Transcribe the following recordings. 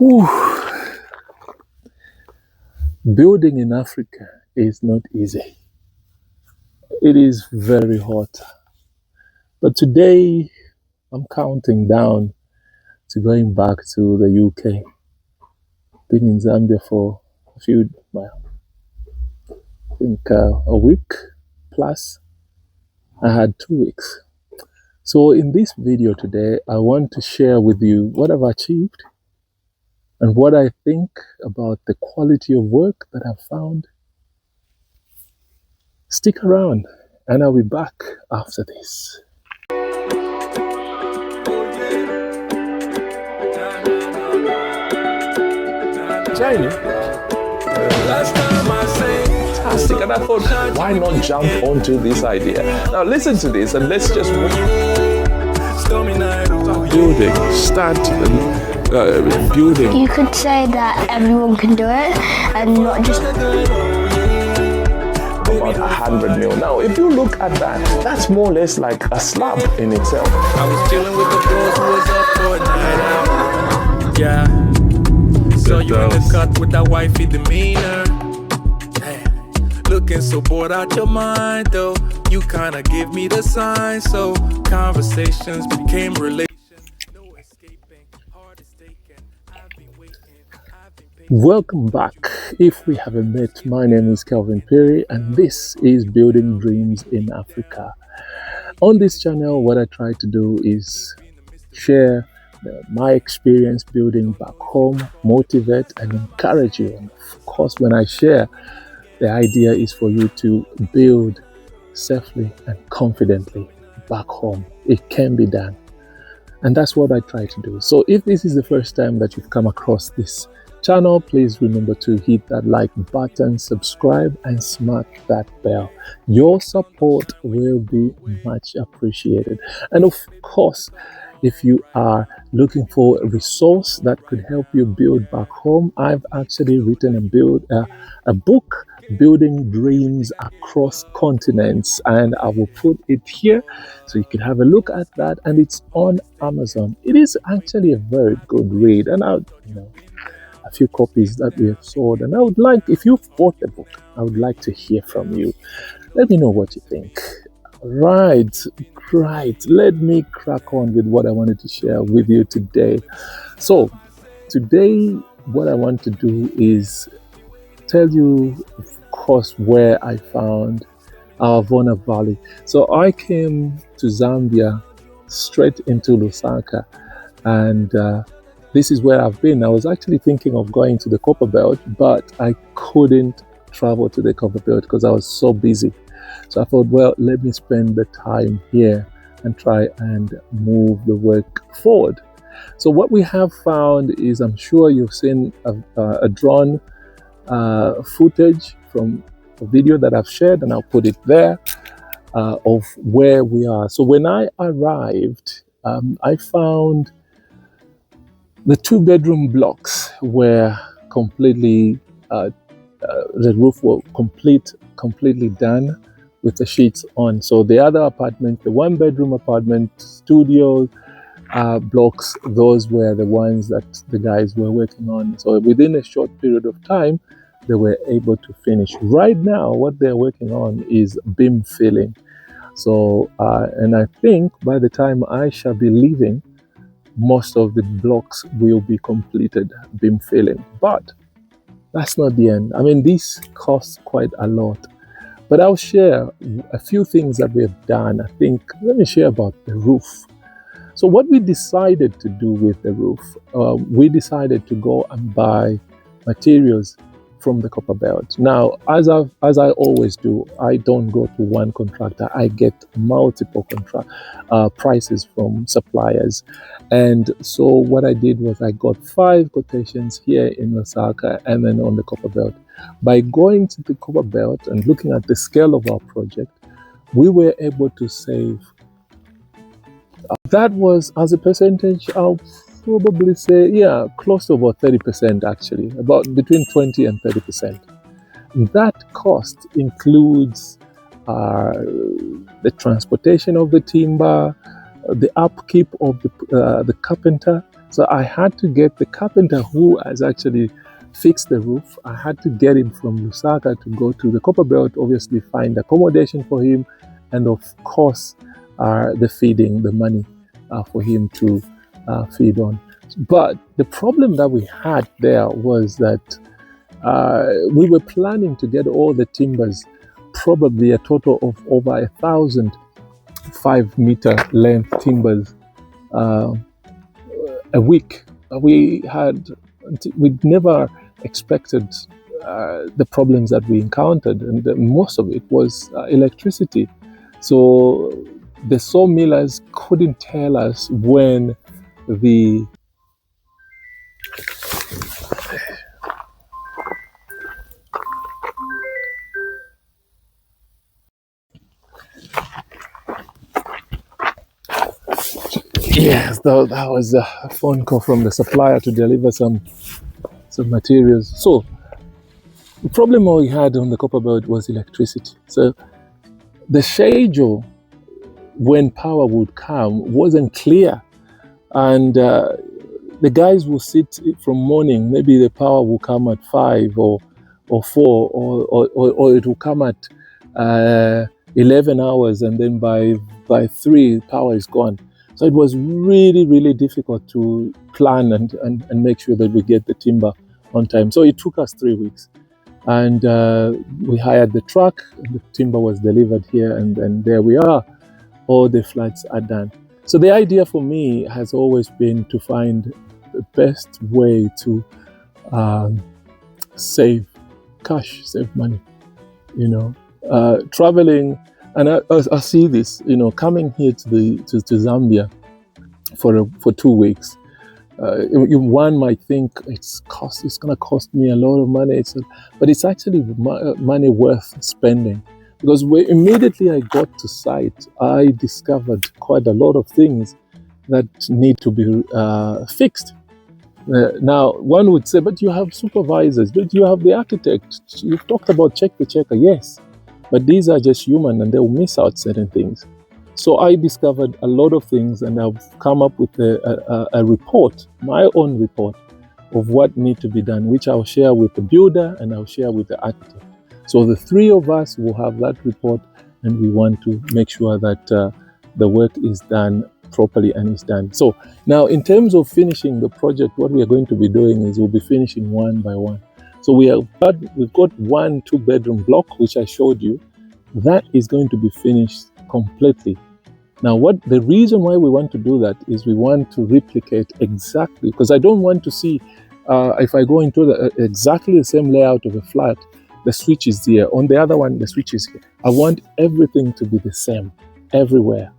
Whew. Building in Africa is not easy. It is very hot. But today I'm counting down to going back to the UK. Been in Zambia for a week plus. I had 2 weeks. So in this video today, I want to share with you what I've achieved and what I think about the quality of work that I've found. Stick around and I'll be back after this. China. Last time I sang, fantastic, and I thought, why not jump onto this idea? Now listen to this and let's just start building. You could say that everyone can do it and not just about 100 mil. Now, if you look at that, that's more or less like a slab in itself. I was chilling with the bros who was up for a night out. Yeah. Saw you in the cut with that wifey demeanor. Hey. Looking so bored out your mind though. You kinda give me the sign, so conversations became relations. No escaping, heart is taken. I've been waiting, I've been patient. Welcome back. If we haven't met, my name is Kelvin Perry and this is Building Dreams in Africa. On this channel, what I try to do is share my experience building back home, motivate and encourage you. And of course, when I share, the idea is for you to build safely and confidently back home. It can be done. And that's what I try to do. So if this is the first time that you've come across this channel, please remember to hit that like button, subscribe and smack that bell. Your support will be much appreciated. And of course, if you are looking for a resource that could help you build back home, I've actually written and built a book, Building Dreams Across Continents, and I will put it here so you can have a look at that, and it's on Amazon. It is actually a very good read, and a few copies that we have sold, and I would like, if you've bought the book, I would like to hear from you. Let me know what you think. Right, great. Let me crack on with what I wanted to share with you today. So today, what I want to do is tell you, of course, where I found our Vona Valley. So I came to Zambia straight into Lusaka, and this is where I've been. I was actually thinking of going to the Copperbelt, but I couldn't travel to the Copperbelt because I was so busy. So I thought, well, let me spend the time here and try and move the work forward. So what we have found is, I'm sure you've seen a drone footage from a video that I've shared, and I'll put it there, of where we are. So when I arrived, I found the 2-bedroom blocks were completely, the roof was completely done with the sheets on. So the other apartment, the 1-bedroom apartment, studio blocks, those were the ones that the guys were working on. So within a short period of time, they were able to finish. Right now, what they're working on is beam filling. So, and I think by the time I shall be leaving, most of the blocks will be completed, beam filling. But that's not the end. I mean, this costs quite a lot. But I'll share a few things that we have done. I think, let me share about the roof. So what we decided to do with the roof, we decided to go and buy materials from the Copperbelt. Now, as I always do, I don't go to one contractor. I get multiple prices from suppliers. And so what I did was I got 5 quotations here in Lusaka and then on the Copperbelt. By going to the Copperbelt and looking at the scale of our project, we were able to save. That was, as a percentage, I'll probably say, yeah, close to about 30% actually, about between 20 and 30%. That cost includes the transportation of the timber, the upkeep of the carpenter. So I had to get the carpenter who has actually fixed the roof. I had to get him from Lusaka to go to the Copperbelt, obviously find accommodation for him, and of course the feeding, the money for him to feed on. But the problem that we had there was that we were planning to get all the timbers, probably a total of over 1,000 5-meter length timbers a week. We'd never expected the problems that we encountered, and most of it was electricity. So the sawmillers couldn't tell us when the yes, that was a phone call from the supplier to deliver some materials. So the problem we had on the Copperbelt was electricity. So the schedule when power would come wasn't clear, and the guys will sit from morning. Maybe the power will come at 5 or 4, or it will come at 11 hours, and then by 3 power is gone. So it was really, really difficult to plan and make sure that we get the timber on time. So it took us 3 weeks, and we hired the truck, and the timber was delivered here, and there we are. All the flats are done. So the idea for me has always been to find the best way to save cash, save money. Traveling, and I see this. Coming here to Zambia for 2 weeks. One might think it's going to cost me a lot of money, but it's actually money worth spending. Because immediately I got to site, I discovered quite a lot of things that need to be fixed. Now, one would say, but you have supervisors, but you have the architect. You've talked about check the checker, yes. But these are just human, and they'll miss out certain things. So I discovered a lot of things, and I've come up with a report, my own report, of what need to be done, which I'll share with the builder and I'll share with the architect. So the 3 of us will have that report, and we want to make sure that the work is done properly and is done. So now, in terms of finishing the project, what we are going to be doing is we'll be finishing one by one. So we've got 1 2-bedroom block, which I showed you. That is going to be finished completely. Now, the reason why we want to do that is we want to replicate exactly, because I don't want to see if I go into exactly the same layout of a flat, the switch is here. On the other one, the switch is here. I want everything to be the same everywhere.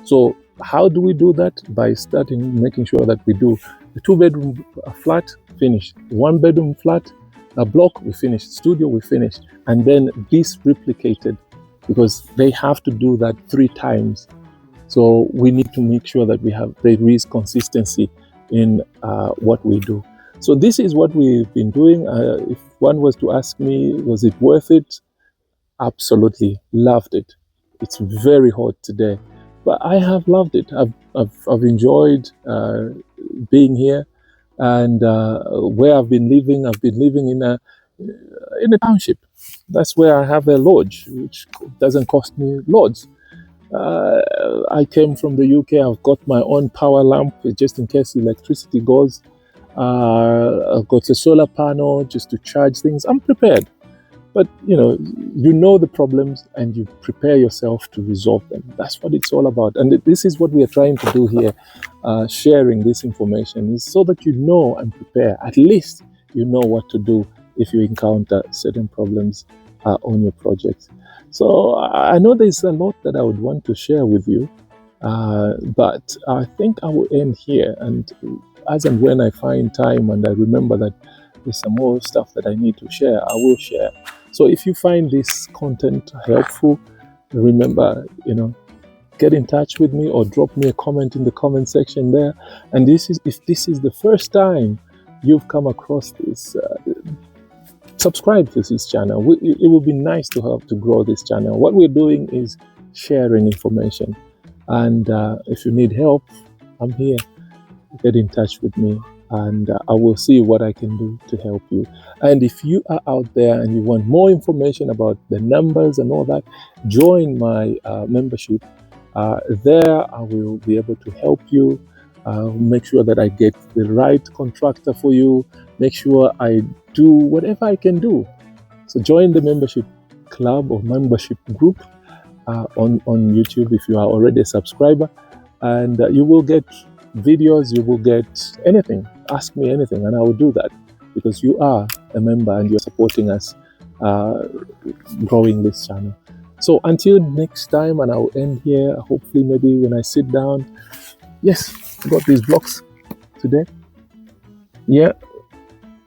So how do we do that? By making sure that we do the 2-bedroom flat, finished. 1-bedroom flat, a block, we finished. Studio, we finished. And then this replicated, because they have to do that 3 times. So we need to make sure that there is consistency in what we do. So this is what we've been doing. If one was to ask me, was it worth it? Absolutely, loved it. It's very hot today, but I have loved it. I've enjoyed being here, and where I've been living in a township. That's where I have a lodge, which doesn't cost me loads. I came from the UK. I've got my own power lamp just in case electricity goes. I've got a solar panel just to charge things. I'm prepared. But, you know the problems, and you prepare yourself to resolve them. That's what it's all about. And this is what we are trying to do here, sharing this information, is so that you know and prepare. At least you know what to do if you encounter certain problems on your project. So I know there's a lot that I would want to share with you, but I think I will end here. And as and when I find time and I remember that there's some more stuff that I need to share, I will share. So if you find this content helpful, remember, get in touch with me or drop me a comment in the comment section there. And if this is the first time you've come across this, subscribe to this channel. It would be nice to help to grow this channel. What we're doing is sharing information. And if you need help, I'm here. Get in touch with me, and I will see what I can do to help you. And if you are out there and you want more information about the numbers and all that, join my membership. There I will be able to help you, make sure that I get the right contractor for you, make sure I do whatever I can do. So join the membership club or membership group on YouTube if you are already a subscriber, and you will get videos, you will get anything. Ask me anything and I will do that, because you are a member and you're supporting us growing this channel. So until next time, and I'll end here, hopefully maybe when I sit down. Yes, I got these blocks today. Yeah,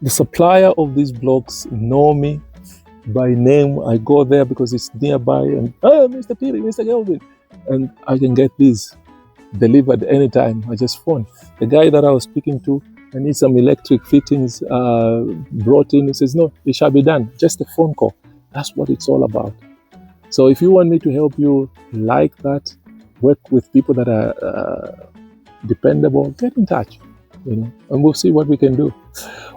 the supplier of these blocks know me by name. I go there because it's nearby, and Mr. Peter, Mr. Kelvin, and I can get these delivered anytime. I just phone the guy that I was speaking to. I need some electric fittings brought in. He says, no, it shall be done. Just a phone call. That's what it's all about. So if you want me to help you like that, work with people that are dependable, get in touch, and we'll see what we can do.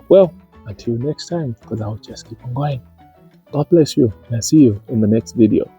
Well, until next time, because I'll just keep on going. God bless you, and I'll see you in the next video.